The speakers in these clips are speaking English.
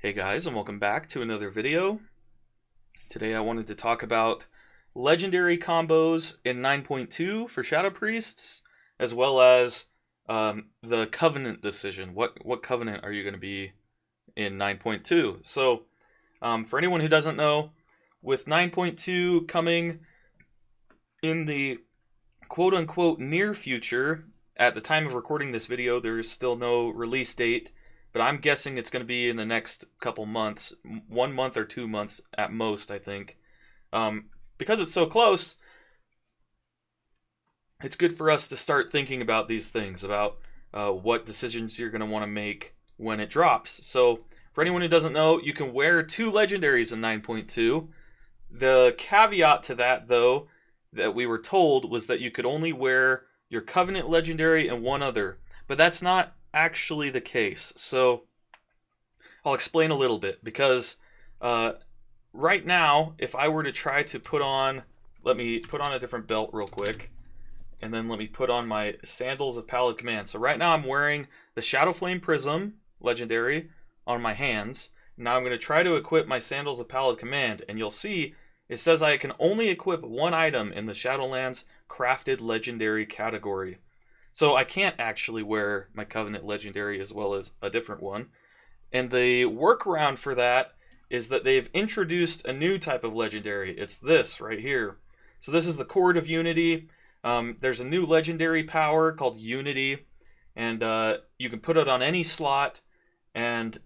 Hey guys, and welcome back to another video. Today I wanted to talk about legendary combos in 9.2 for Shadow Priests, as well as the Covenant decision. What Covenant are you going to be in 9.2? So, for anyone who doesn't know, with 9.2 coming in the quote-unquote near future, at the time of recording this video, there is still no release date, but I'm guessing it's going to be in the next couple months, 1 month or 2 months at most, I think. Because it's so close, it's good for us to start thinking about these things, about what decisions you're going to want to make when it drops. So, for anyone who doesn't know, you can wear 2 legendaries in 9.2. The caveat to that, though, that we were told was that you could only wear your Covenant legendary and one other, but that's not actually the case. So I'll explain a little bit, because right now, if I were to try to put on, let me put on a different belt real quick, and then let me put on my Sandals of Pallid Command. So right now I'm wearing the Shadowflame Prism legendary on my hands. Now I'm going to try to equip my Sandals of Pallid Command, and you'll see it says I can only equip one item in the Shadowlands crafted legendary category. So I can't actually wear my Covenant legendary as well as a different one. And the workaround for that is that they've introduced a new type of legendary. It's this right here. So this is the Cord of Unity. There's a new legendary power called Unity, and you can put it on any slot, and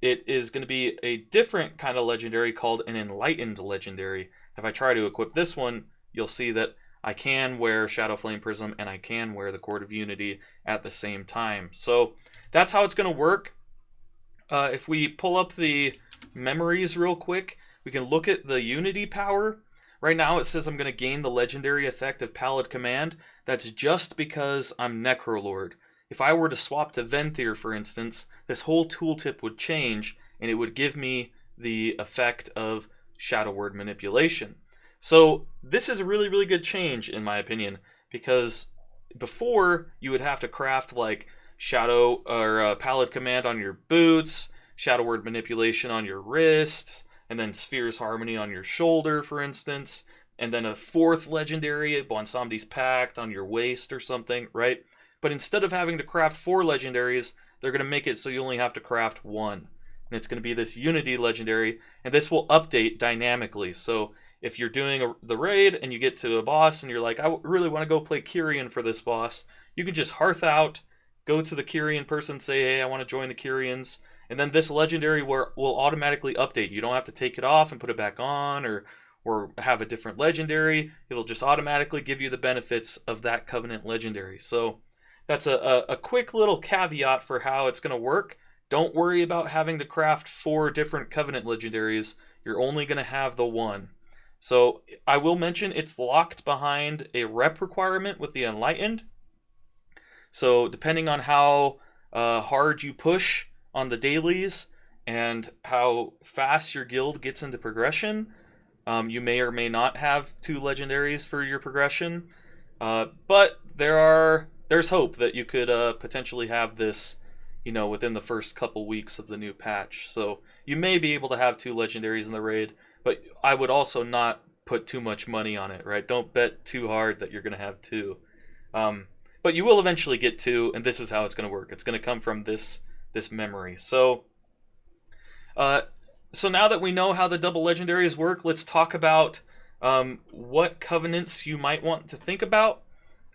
it is going to be a different kind of legendary called an Enlightened Legendary. If I try to equip this one, you'll see that I can wear Shadowflame Prism and I can wear the Cord of Unity at the same time. So that's how it's going to work. If we pull up the memories real quick, we can look at the Unity power. Right now it says I'm going to gain the legendary effect of Pallid Command. That's just because I'm Necrolord. If I were to swap to Venthyr, for instance, this whole tooltip would change, and it would give me the effect of Shadow Word Manipulation. So this is a really, really good change, in my opinion, because before you would have to craft like Shadow or Pallid Command on your boots, Shadow Word Manipulation on your wrists, and then Sphere's Harmony on your shoulder, for instance, and then a 4th legendary, Bonsomdi's Pact, on your waist or something, right? But instead of having to craft 4 legendaries, they're going to make it so you only have to craft 1. And it's going to be this Unity legendary, and this will update dynamically. So if you're doing the raid and you get to a boss and you're like, I really want to go play Kyrian for this boss, you can just hearth out, go to the Kyrian person, say, hey, I want to join the Kyrians, and then this legendary will automatically update. You don't have to take it off and put it back on, or have a different legendary. It'll just automatically give you the benefits of that Covenant legendary. So that's a quick little caveat for how it's going to work. Don't worry about having to craft 4 different Covenant legendaries. You're only going to have the one. So I will mention it's locked behind a rep requirement with the Enlightened. So depending on how hard you push on the dailies and how fast your guild gets into progression, you may or may not have 2 legendaries for your progression. But there's hope that you could potentially have this, within the first couple weeks of the new patch. So you may be able to have 2 legendaries in the raid, but I would also not put too much money on it, right? Don't bet too hard that you're going to have 2. But you will eventually get 2, and this is how it's going to work. It's going to come from this memory. So now that we know how the double legendaries work, let's talk about what covenants you might want to think about,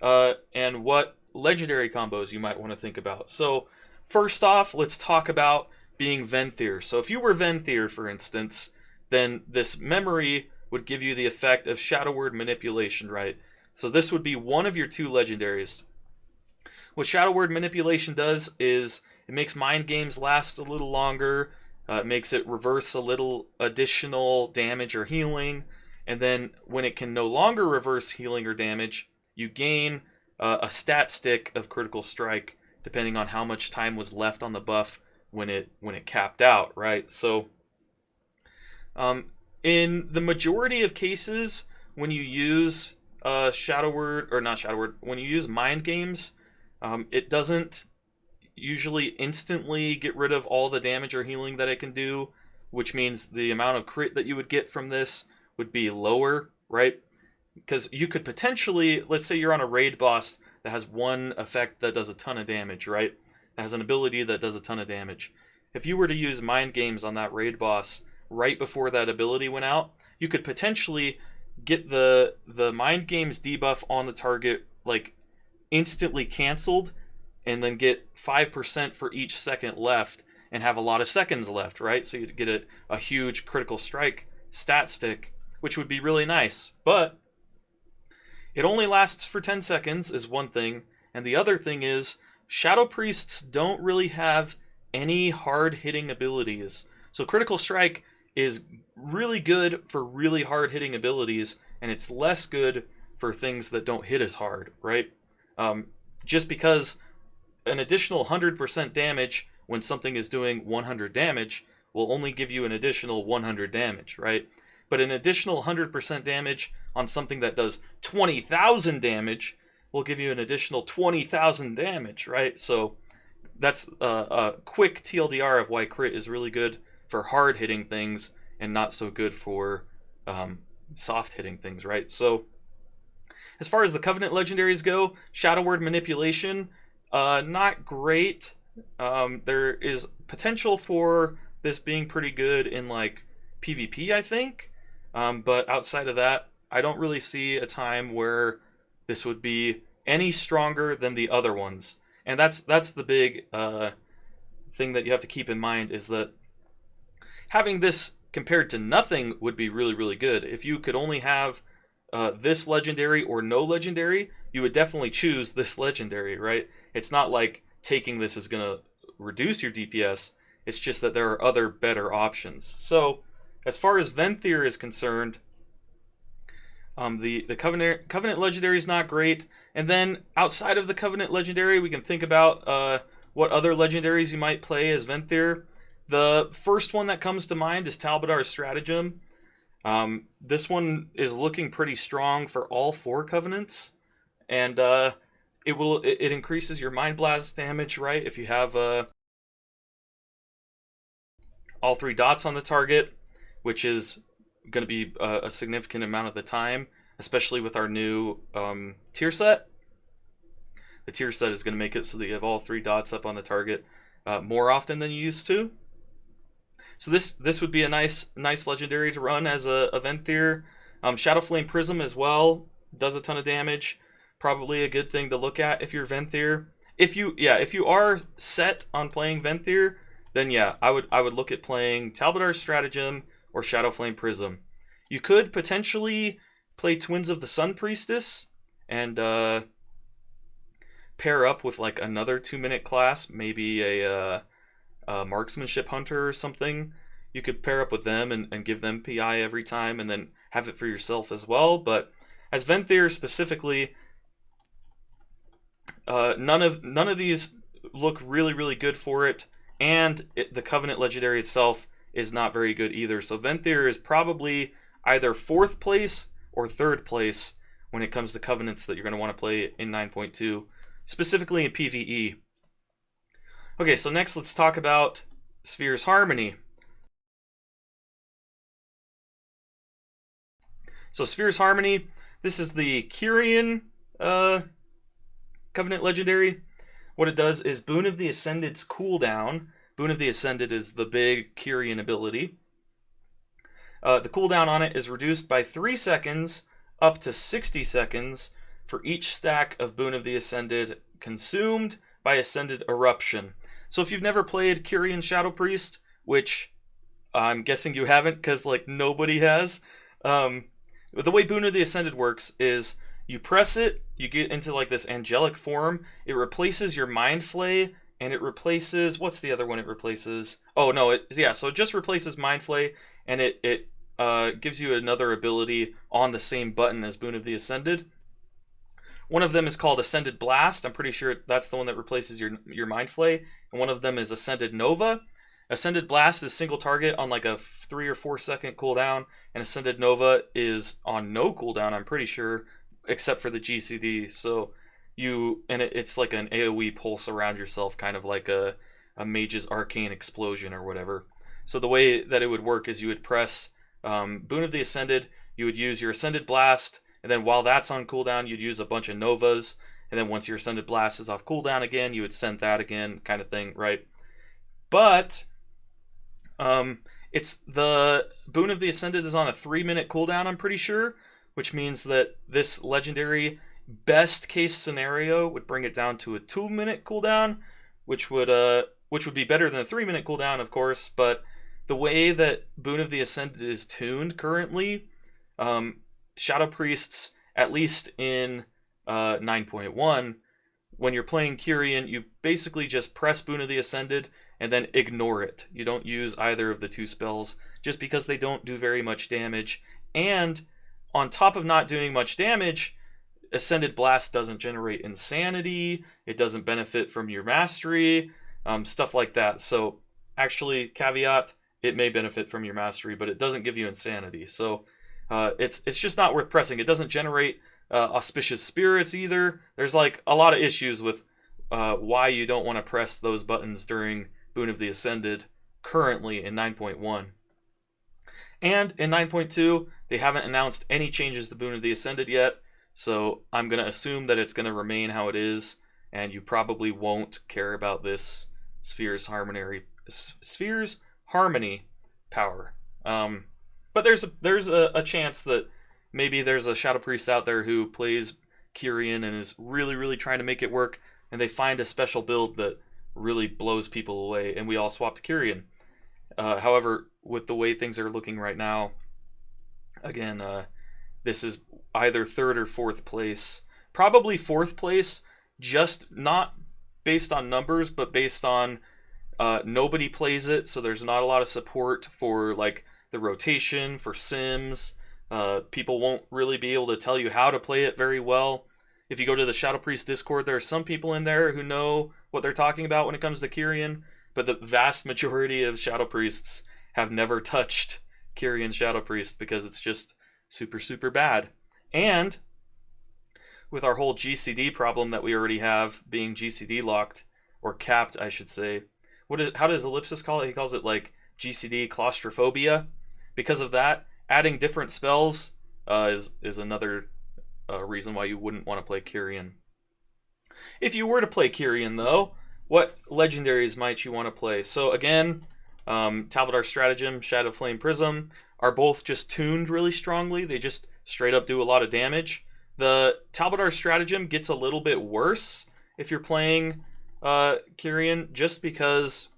and what legendary combos you might want to think about. So first off, let's talk about being Venthyr. So if you were Venthyr, for instance, then this memory would give you the effect of Shadow Word Manipulation, right? So this would be one of your 2 legendaries. What Shadow Word Manipulation does is it makes mind games last a little longer, it makes it reverse a little additional damage or healing, and then when it can no longer reverse healing or damage, you gain a stat stick of Critical Strike, depending on how much time was left on the buff when it capped out, right? So in the majority of cases, when you use when you use mind games, it doesn't usually instantly get rid of all the damage or healing that it can do, which means the amount of crit that you would get from this would be lower, right? Because you could potentially, let's say you're on a raid boss that has one effect that does a ton of damage, right? That has an ability that does a ton of damage. If you were to use Mind Games on that raid boss right before that ability went out, you could potentially get the Mind Games debuff on the target like instantly canceled, and then get 5% for each second left and have a lot of seconds left, right? So you'd get a huge critical strike stat stick, which would be really nice. But it only lasts for 10 seconds is one thing, and the other thing is Shadow Priests don't really have any hard-hitting abilities. So critical strike is really good for really hard-hitting abilities, and it's less good for things that don't hit as hard, right? Just because an additional 100% damage when something is doing 100 damage will only give you an additional 100 damage, right? But an additional 100% damage on something that does 20,000 damage will give you an additional 20,000 damage, right? So that's a quick TLDR of why crit is really good for hard-hitting things and not so good for soft-hitting things, right? So as far as the Covenant Legendaries go, Shadow Word Manipulation, not great. There is potential for this being pretty good in like PvP, I think. But outside of that, I don't really see a time where this would be any stronger than the other ones. And that's the big thing that you have to keep in mind, is that having this compared to nothing would be really, really good. If you could only have this legendary or no legendary, you would definitely choose this legendary, right? It's not like taking this is going to reduce your DPS. It's just that there are other better options. So as far as Venthyr is concerned, the Covenant Legendary is not great. And then outside of the Covenant Legendary, we can think about what other legendaries you might play as Venthyr. The first one that comes to mind is Talbadar's Stratagem. This one is looking pretty strong for all 4 Covenants, and it increases your Mind Blast damage, right? If you have all 3 dots on the target, which is going to be a significant amount of the time, especially with our new tier set. The tier set is going to make it so that you have all 3 dots up on the target more often than you used to. So this would be a nice legendary to run as a Venthyr. Shadowflame Prism as well does a ton of damage. Probably a good thing to look at if you're Venthyr. If you are set on playing Venthyr, then yeah, I would look at playing Talbadar's Stratagem or Shadowflame Prism. You could potentially play Twins of the Sun Priestess and pair up with like another 2-minute class, maybe a Marksmanship Hunter or something. You could pair up with them and give them PI every time and then have it for yourself as well. But as Venthyr specifically, none of these look really, really good for it. And the Covenant Legendary itself is not very good either. So Venthyr is probably either 4th place or 3rd place when it comes to Covenants that you're going to want to play in 9.2, specifically in PvE. Okay, so next let's talk about Sphere's Harmony. So Sphere's Harmony, this is the Kyrian Covenant Legendary. What it does is Boon of the Ascended's cooldown. Boon of the Ascended is the big Kyrian ability. The cooldown on it is reduced by 3 seconds up to 60 seconds for each stack of Boon of the Ascended consumed by Ascended Eruption. So if you've never played Kyrian Shadow Priest, which I'm guessing you haven't because like nobody has, the way Boon of the Ascended works is you press it, you get into like this angelic form, it replaces your Mind Flay, and it replaces, what's the other one it replaces? Oh no, so it just replaces Mind Flay, and it gives you another ability on the same button as Boon of the Ascended. One of them is called Ascended Blast. I'm pretty sure that's the one that replaces your Mind Flay. And one of them is Ascended Nova. Ascended Blast is single target on like a 3 or 4 second cooldown. And Ascended Nova is on no cooldown, I'm pretty sure, except for the GCD. So it's like an AoE pulse around yourself, kind of like a mage's arcane explosion or whatever. So the way that it would work is you would press Boon of the Ascended, you would use your Ascended Blast, and then while that's on cooldown, you'd use a bunch of Novas, and then once your Ascended Blast is off cooldown again, you would send that again, kind of thing, right? But it's the Boon of the Ascended is on a 3-minute cooldown, I'm pretty sure, which means that this legendary best case scenario would bring it down to a 2-minute cooldown, which would be better than a 3-minute cooldown, of course. But the way that Boon of the Ascended is tuned currently, Shadow Priests, at least in 9.1, when you're playing Kyrian, you basically just press Boon of the Ascended and then ignore it. You don't use either of the two spells just because they don't do very much damage. And on top of not doing much damage, Ascended Blast doesn't generate insanity, it doesn't benefit from your mastery, stuff like that. So actually, caveat, it may benefit from your mastery, but it doesn't give you insanity. So it's just not worth pressing. It doesn't generate auspicious spirits either. There's like a lot of issues with why you don't want to press those buttons during Boon of the Ascended currently in 9.1. And in 9.2, they haven't announced any changes to Boon of the Ascended yet, so I'm going to assume that it's going to remain how it is, and you probably won't care about this Sphere's Harmony power. But there's a chance that maybe there's a Shadow Priest out there who plays Kyrian and is really, really trying to make it work, and they find a special build that really blows people away, and we all swap to Kyrian. However, with the way things are looking right now, again, this is either 3rd or 4th place. Probably 4th place, just not based on numbers, but based on nobody plays it, so there's not a lot of support for like the rotation, for sims. People won't really be able to tell you how to play it very well. If you go to the Shadow Priest Discord, there are some people in there who know what they're talking about when it comes to Kyrian, but the vast majority of Shadow Priests have never touched Kyrian Shadow Priest because it's just super, super bad. And with our whole GCD problem that we already have, being GCD locked, or capped, I should say, how does Ellipsis call it? He calls it like GCD claustrophobia. Because of that, adding different spells is another reason why you wouldn't want to play Kyrian. If you were to play Kyrian, though, what legendaries might you want to play? So again, Talbot Stratagem, Shadowflame Prism are both just tuned really strongly. They just straight up do a lot of damage. The Talbot Stratagem gets a little bit worse if you're playing Kyrian, just because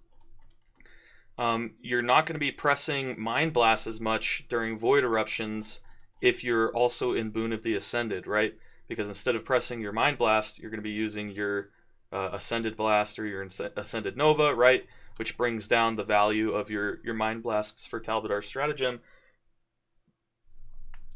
you're not going to be pressing Mind Blast as much during Void Eruptions if you're also in Boon of the Ascended, right? Because instead of pressing your Mind Blast, you're going to be using your Ascended Blast or your Ascended Nova, right? Which brings down the value of your Mind Blasts for Talbot Stratagem.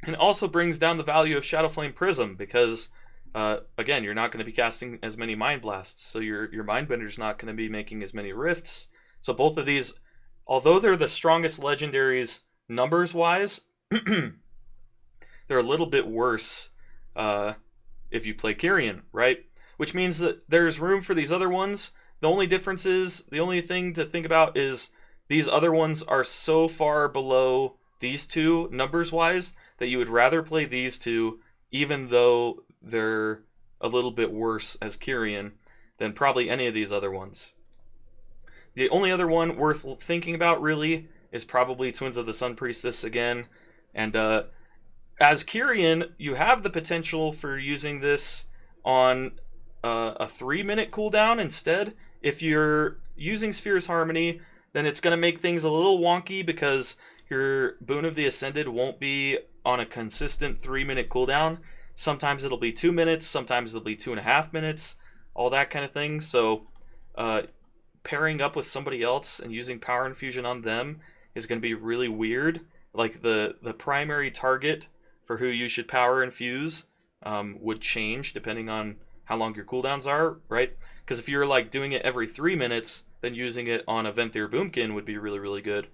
And also brings down the value of Shadowflame Prism because, again, you're not going to be casting as many Mind Blasts, so your Mindbender's not going to be making as many Rifts. So both of these, although they're the strongest legendaries numbers-wise, they're a little bit worse if you play Kyrian, right? Which means that there's room for these other ones. The only thing to think about is these other ones are so far below these two numbers-wise that you would rather play these two, even though they're a little bit worse as Kyrian, than probably any of these other ones. The only other one worth thinking about, really, is probably Twins of the Sun Priestess again. And as Kyrian, you have the potential for using this on a 3-minute cooldown instead. If you're using Sphere's Harmony, then it's going to make things a little wonky because your Boon of the Ascended won't be on a consistent 3-minute cooldown. Sometimes it'll be 2 minutes, sometimes it'll be 2.5 minutes, all that kind of thing. So pairing up with somebody else and using Power Infusion on them is going to be really weird. Like the primary target for who you should Power Infuse would change depending on how long your cooldowns are, right? Because if you're like doing it every 3 minutes, then using it on a Venthyr Boomkin would be really, really good.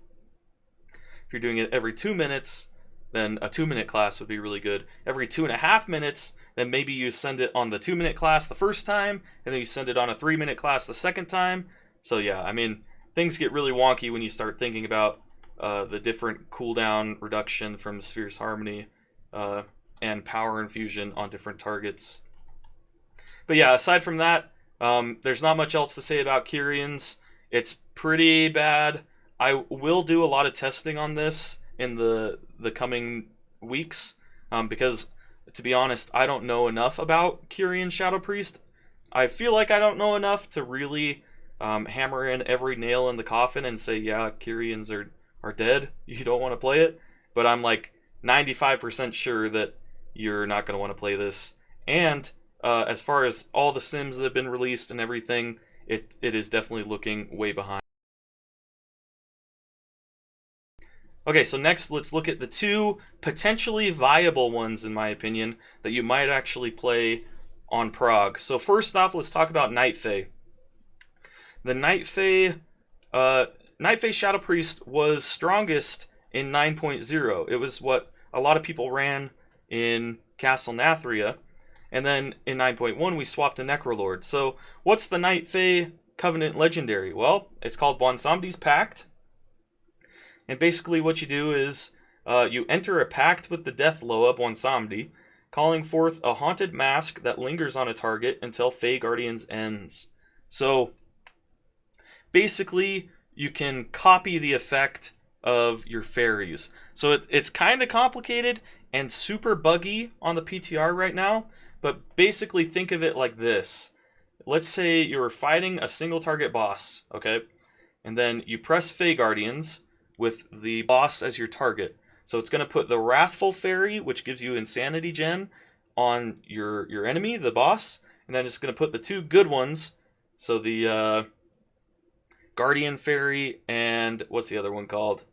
If you're doing it every 2 minutes, then a 2-minute class would be really good. Every 2.5 minutes, then maybe you send it on the 2-minute class the first time, and then you send it on a 3-minute class the second time. So yeah, I mean, things get really wonky when you start thinking about the different cooldown reduction from Sphere's Harmony and Power Infusion on different targets. But yeah, aside from that, there's not much else to say about Kyrians. It's pretty bad. I will do a lot of testing on this in the coming weeks, because, to be honest, I don't know enough about Kyrian Shadow Priest. I feel like I don't know enough to really hammer in every nail in the coffin and say, yeah, Kyrians are dead. You don't want to play it. But I'm like 95% sure that you're not going to want to play this. And as far as all the sims that have been released and everything, it is definitely looking way behind. Okay, so next let's look at the two potentially viable ones, in my opinion, that you might actually play on Prog. So first off, let's talk about Night Fae. The Night Fae Shadow Priest was strongest in 9.0. It was what a lot of people ran in Castle Nathria. And then in 9.1, we swapped to Necrolord. So what's the Night Fae Covenant Legendary? Well, it's called Bwonsamdi's Pact. And basically what you do is you enter a pact with the Death Loa Bwonsamdi, calling forth a haunted mask that lingers on a target until Fae Guardians ends. So basically you can copy the effect of your fairies. So it's kind of complicated and super buggy on the PTR right now, but basically think of it like this. Let's say you're fighting a single target boss, okay? And then you press Fae Guardians with the boss as your target. So it's going to put the Wrathful Fairy, which gives you Insanity Gen, on your enemy, the boss, and then it's going to put the two good ones, so the Guardian Fairy and what's the other one called?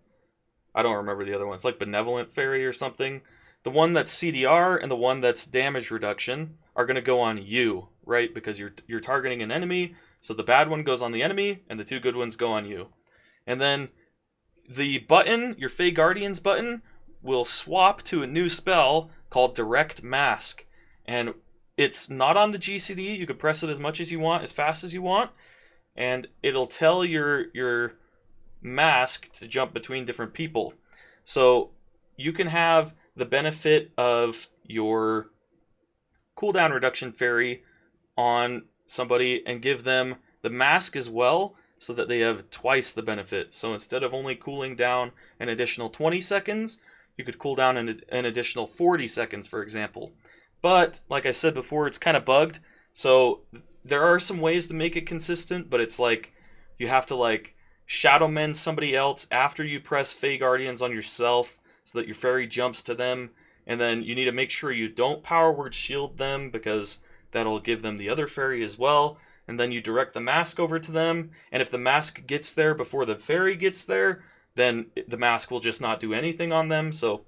I don't remember the other one. It's like Benevolent Fairy or something. The one that's CDR and the one that's damage reduction are going to go on you, right? Because you're targeting an enemy, so the bad one goes on the enemy, and the two good ones go on you. And then the button, your Fae Guardians button, will swap to a new spell called Direct Mask. And it's not on the GCD. You can press it as much as you want, as fast as you want. And it'll tell your mask to jump between different people. So you can have the benefit of your cooldown reduction fairy on somebody and give them the mask as well, so that they have twice the benefit. So instead of only cooling down an additional 20 seconds, you could cool down an additional 40 seconds, for example. But, like I said before, it's kind of bugged. So there are some ways to make it consistent, but it's like you have to like Shadow Mend somebody else after you press Fae Guardians on yourself so that your fairy jumps to them. And then you need to make sure you don't Power Word Shield them, because that'll give them the other fairy as well. And then you direct the mask over to them, and if the mask gets there before the fairy gets there, then the mask will just not do anything on them. So,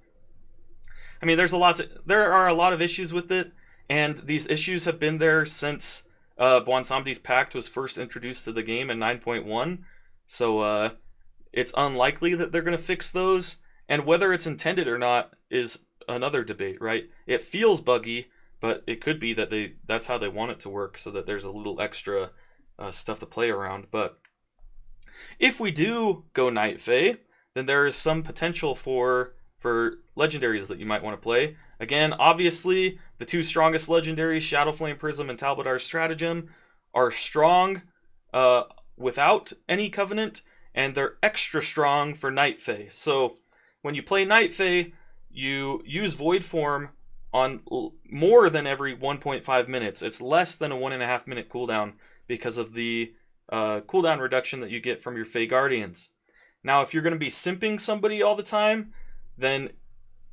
I mean, there are a lot of issues with it, and these issues have been there since Bwonsamdi's Pact was first introduced to the game in 9.1. So it's unlikely that they're going to fix those, and whether it's intended or not is another debate, right? It feels buggy, but it could be that that's how they want it to work, so that there's a little extra stuff to play around. But if we do go Night Fae, then there is some potential for legendaries that you might want to play. Again, obviously, the two strongest legendaries, Shadowflame Prism and Talbodar's Stratagem, are strong without any Covenant, and they're extra strong for Night Fae. So when you play Night Fae, you use Void Form on more than every 1.5 minutes. It's less than a 1.5 minute cooldown because of the cooldown reduction that you get from your Fae Guardians. Now, if you're going to be simping somebody all the time, then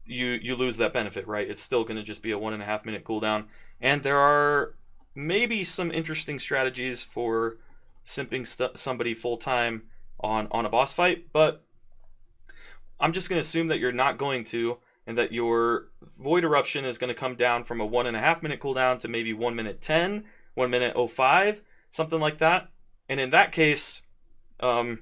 you lose that benefit, right? It's still going to just be a 1.5 minute cooldown. And there are maybe some interesting strategies for simping somebody full time on a boss fight, but I'm just going to assume that you're not going to, and that your Void Eruption is going to come down from a 1.5 minute cooldown to maybe 1 minute 10, 1 minute 05, something like that. And in that case, when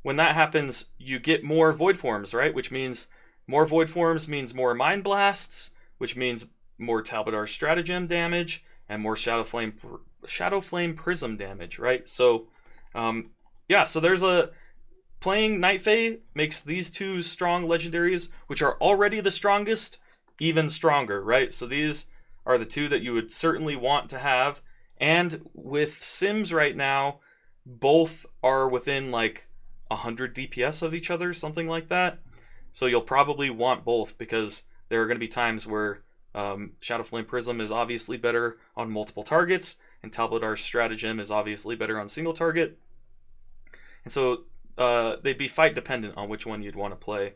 that happens, you get more Void Forms, right? Which means More Void Forms means more Mind Blasts, which means more Talbadar Stratagem damage, and more Shadowflame Prism damage, right? So, yeah, so there's a... Playing Night Fae makes these two strong legendaries, which are already the strongest, even stronger, right? So these are the two that you would certainly want to have. And with Sims right now, both are within like 100 DPS of each other, something like that. So you'll probably want both, because there are going to be times where Shadowflame Prism is obviously better on multiple targets, and Talbadar Stratagem is obviously better on single target. And so they'd be fight dependent on which one you'd want to play.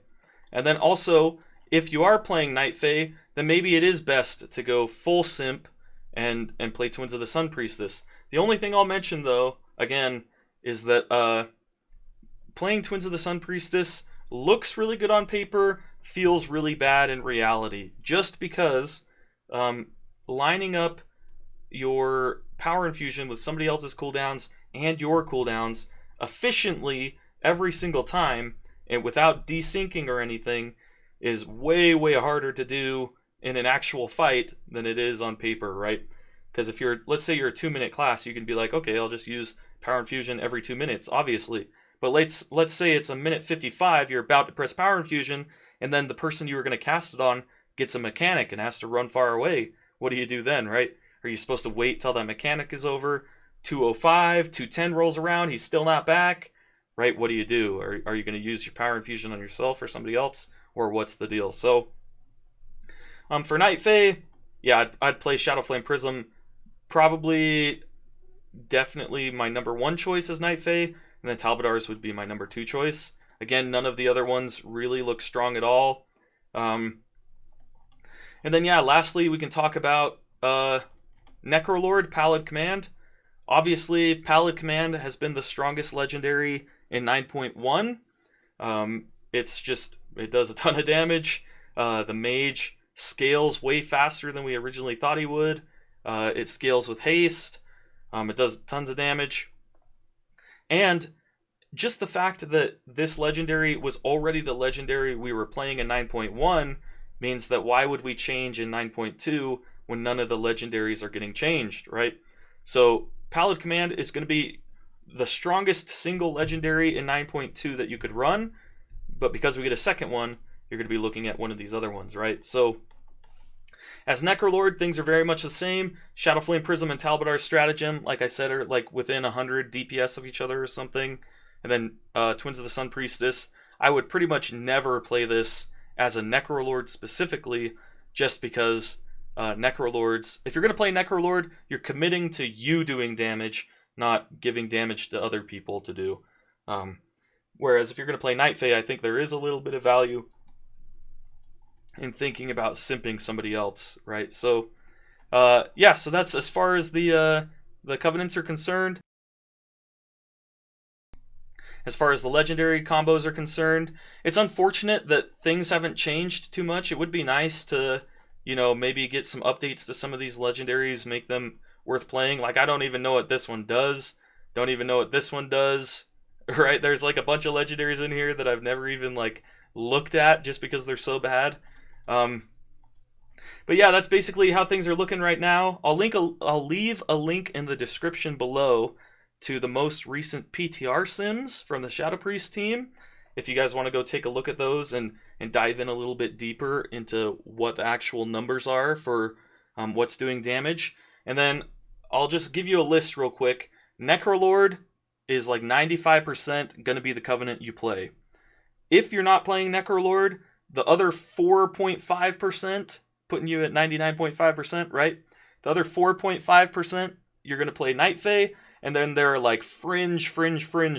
And then also, if you are playing Night Fae, then maybe it is best to go full simp and play Twins of the Sun Priestess. The only thing I'll mention, though, again, is that playing Twins of the Sun Priestess looks really good on paper, feels really bad in reality, just because lining up your power infusion with somebody else's cooldowns and your cooldowns efficiently every single time and without desyncing or anything is way, way harder to do in an actual fight than it is on paper, right? Because if you're, let's say you're a 2-minute class, you can be like, okay, I'll just use power infusion every 2 minutes, obviously. But let's say it's a minute 55, you're about to press power infusion, and then the person you were going to cast it on gets a mechanic and has to run far away. What do you do then, right? Are you supposed to wait till that mechanic is over? 205, 210 rolls around, he's still not back, right? What do you do? Are you going to use your power infusion on yourself or somebody else? Or what's the deal? So, for Night Fae, yeah, I'd play Shadowflame Prism. Probably, definitely my number 1 choice is Night Fae, and then Talbadars would be my number 2 choice. Again, none of the other ones really look strong at all. And then, yeah, lastly, we can talk about Necrolord, Pallid Command. Obviously, Pallid Command has been the strongest legendary in 9.1. It does a ton of damage. The mage scales way faster than we originally thought he would. It scales with haste. It does tons of damage. And just the fact that this legendary was already the legendary we were playing in 9.1 means that why would we change in 9.2 when none of the legendaries are getting changed, right? So Pallid Command is going to be the strongest single legendary in 9.2 that you could run, but because we get a second one, you're going to be looking at one of these other ones, right? So as Necrolord, things are very much the same. Shadowflame Prism and Talbadar Stratagem, like I said, are like within 100 DPS of each other or something. And then Twins of the Sun Priestess, I would pretty much never play this as a Necrolord specifically, just because Necrolords, if you're going to play Necrolord, you're committing to you doing damage, not giving damage to other people to do. Whereas if you're going to play Night Fae, I think there is a little bit of value in thinking about simping somebody else, right? So, yeah, so that's as far as the Covenants are concerned. As far as the legendary combos are concerned, it's unfortunate that things haven't changed too much. It would be nice to, you know, maybe get some updates to some of these legendaries, make them worth playing. Like, I don't even know what this one does. Don't even know what this one does, right? There's like a bunch of legendaries in here that I've never even like looked at just because they're so bad. But yeah, that's basically how things are looking right now. I'll leave a link in the description below to the most recent PTR sims from the Shadow Priest team, if you guys want to go take a look at those and dive in a little bit deeper into what the actual numbers are for what's doing damage. And then I'll just give you a list real quick. Necrolord is like 95% going to be the Covenant you play. If you're not playing Necrolord, the other 4.5%, putting you at 99.5%, right? The other 4.5%, you're going to play Night Fae, and then there are like fringe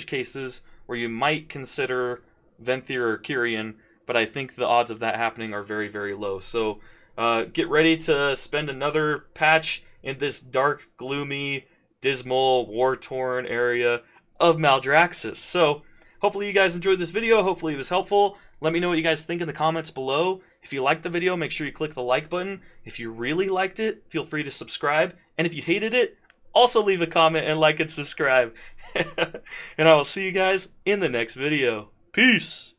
cases where you might consider Venthyr or Kyrian, but I think the odds of that happening are very, very low. So get ready to spend another patch in this dark, gloomy, dismal, war-torn area of Maldraxxus. So hopefully you guys enjoyed this video. Hopefully it was helpful. Let me know what you guys think in the comments below. If you liked the video, make sure you click the like button. If you really liked it, feel free to subscribe. And if you hated it, also leave a comment and like and subscribe. And I will see you guys in the next video. Peace!